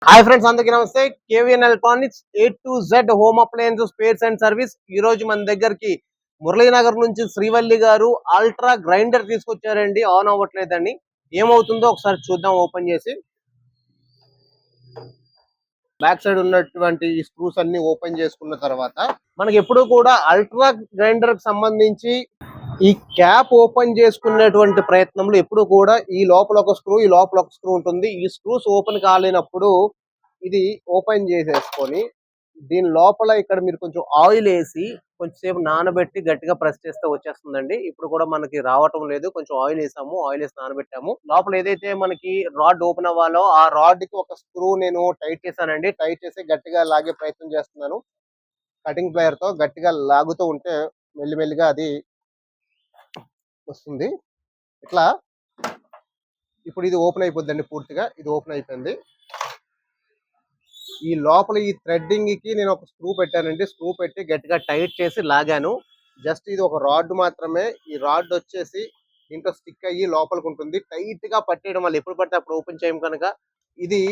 Hi friends, అందరికీ నమస్తే. KVN electronics A to Z home appliances spares and service. ఈ రోజు మన దగ్గరికి మురళీనగర్ నుంచి శ్రీవల్లి గారు అల్ట్రా గ్రైండర్ తీసుకొచ్చారండి. ఆన్ అవ్వట్లేదండి, ఏమవుతుందో ఒకసారి చూద్దాం. ఓపెన్ చేసి బ్యాక్ సైడ్ ఉన్నటువంటి ఈ స్క్రూస్ అన్ని ఓపెన్ చేసుకున్న తర్వాత మనకి ఎప్పుడు కూడా అల్ట్రా గ్రైండర్ కి సంబంధించి ఈ క్యాప్ ఓపెన్ చేసుకునేటువంటి ప్రయత్నంలో ఎప్పుడు కూడా ఈ లోపల ఒక స్క్రూ, ఈ లోపల ఒక స్క్రూ ఉంటుంది. ఈ స్క్రూస్ ఓపెన్ కాలేనప్పుడు ఇది ఓపెన్ చేసేసుకొని దీని లోపల ఇక్కడ మీరు కొంచెం ఆయిల్ వేసి కొంచెంసేపు నానబెట్టి గట్టిగా ప్రెస్ చేస్తే వచ్చేస్తుందండి. ఇప్పుడు కూడా మనకి రావటం లేదు, కొంచెం ఆయిల్ వేసాము, ఆయిల్ వేసి నానబెట్టాము. లోపల ఏదైతే మనకి రాడ్ ఓపెన్ అవ్వాలో ఆ రాడ్ కి ఒక స్క్రూ నేను టైట్ చేశానండి. టైట్ చేసి గట్టిగా లాగే ప్రయత్నం చేస్తున్నాను. కటింగ్ ప్లేయర్ తో గట్టిగా లాగుతూ ఉంటే మెల్లిమెల్లిగా అది వస్తుంది. ఇట్లా ఇప్పుడు ఇది ఓపెన్ అయిపోద్దండి. పూర్తిగా ఇది ఓపెన్ అయిపోయింది. ఈ లోపల ఈ థ్రెడ్డింగ్ కి నేను ఒక స్క్రూ పెట్టానండి. స్క్రూ పెట్టి గట్టిగా టైట్ చేసి లాగాను. జస్ట్ ఇది ఒక రాడ్ మాత్రమే. ఈ రాడ్ వచ్చేసి దీంట్లో స్టిక్ అయ్యి లోపలికి ఉంటుంది. టైట్ గా పట్టేయడం వల్ల ఎప్పుడు పడితే అప్పుడు ఓపెన్ చేయం కనుక ఇది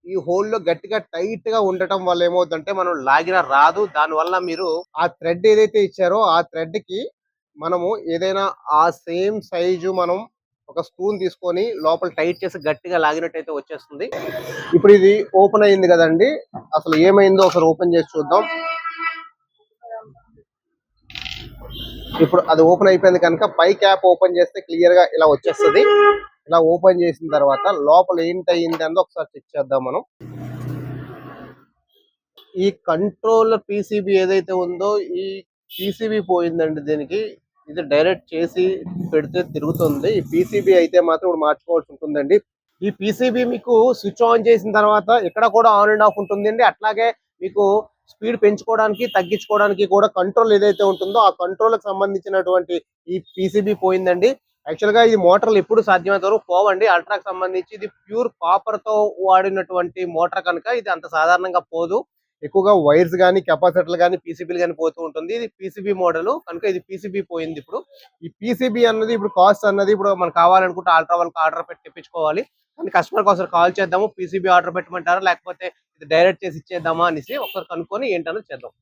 ఈ హోల్ లో గట్టిగా టైట్ గా ఉండటం వల్ల ఏమవుతుందంటే మనం లాగిన రాదు. దానివల్ల మీరు ఆ థ్రెడ్ ఏదైతే ఇచ్చారో ఆ థ్రెడ్ కి మనము ఏదైనా ఆ సేమ్ సైజు మనం ఒక స్పూన్ తీసుకొని లోపల టైట్ చేసి గట్టిగా లాగినట్టయితే వచ్చేస్తుంది. ఇప్పుడు ఇది ఓపెన్ అయింది కదండి, అసలు ఏమైందో ఒకసారి ఓపెన్ చేసి చూద్దాం. ఇప్పుడు అది ఓపెన్ అయిపోయింది కనుక పై క్యాప్ ఓపెన్ చేస్తే క్లియర్ గా ఇలా వచ్చేస్తుంది. ఇలా ఓపెన్ చేసిన తర్వాత లోపల ఏంటి అయింది అని ఒకసారి చెక్ చేద్దాం మనం. ఈ కంట్రోల్ పీసీబీ ఏదైతే ఉందో ఈ పీసీబీ పోయిందండి. దీనికి ఇది డైరెక్ట్ చేసి పెడితే తిరుగుతుంది. ఈ పీసీబీ అయితే మాత్రం ఇప్పుడు మార్చుకోవాల్సి ఉంటుందండి. ఈ పీసీబీ మీకు స్విచ్ ఆన్ చేసిన తర్వాత ఇక్కడ కూడా ఆన్ అండ్ ఆఫ్ ఉంటుందండి. అట్లాగే మీకు స్పీడ్ పెంచుకోవడానికి తగ్గించుకోవడానికి కూడా కంట్రోల్ ఏదైతే ఉంటుందో ఆ కంట్రోల్ కి సంబంధించినటువంటి ఈ పీసీబీ పోయిందండి. యాక్చువల్ గా ఈ మోటార్లు ఎప్పుడు సాధ్యమైనంత వరకు పోవండి. అల్ట్రాకి సంబంధించి ఇది ప్యూర్ కాపర్ తో వాడినటువంటి మోటార్ కనుక ఇది అంత సాధారణంగా పోదు. ఎక్కువగా వైర్స్ కానీ కెపాసిటర్లు కానీ పీసీబీలు కానీ పోతూ ఉంటుంది. ఇది పీసీబీ మోడల్ కనుక ఇది పీసీబీ పోయింది. ఇప్పుడు ఈ పీసీబీ అన్నది ఇప్పుడు కాస్ట్ అన్నది ఇప్పుడు మనకు కావాలనుకుంటే అల్ట్రా వాళ్ళకి ఆర్డర్ పెట్టి తెప్పించుకోవాలి. కానీ కస్టమర్కి ఒకసారి కాల్ చేద్దాము, పీసీబీ ఆర్డర్ పెట్టమంటారా లేకపోతే ఇది డైరెక్ట్ చేసి ఇచ్చేద్దామా అనేసి ఒకసారి కనుక్కొని ఏంటనేది చేద్దాం.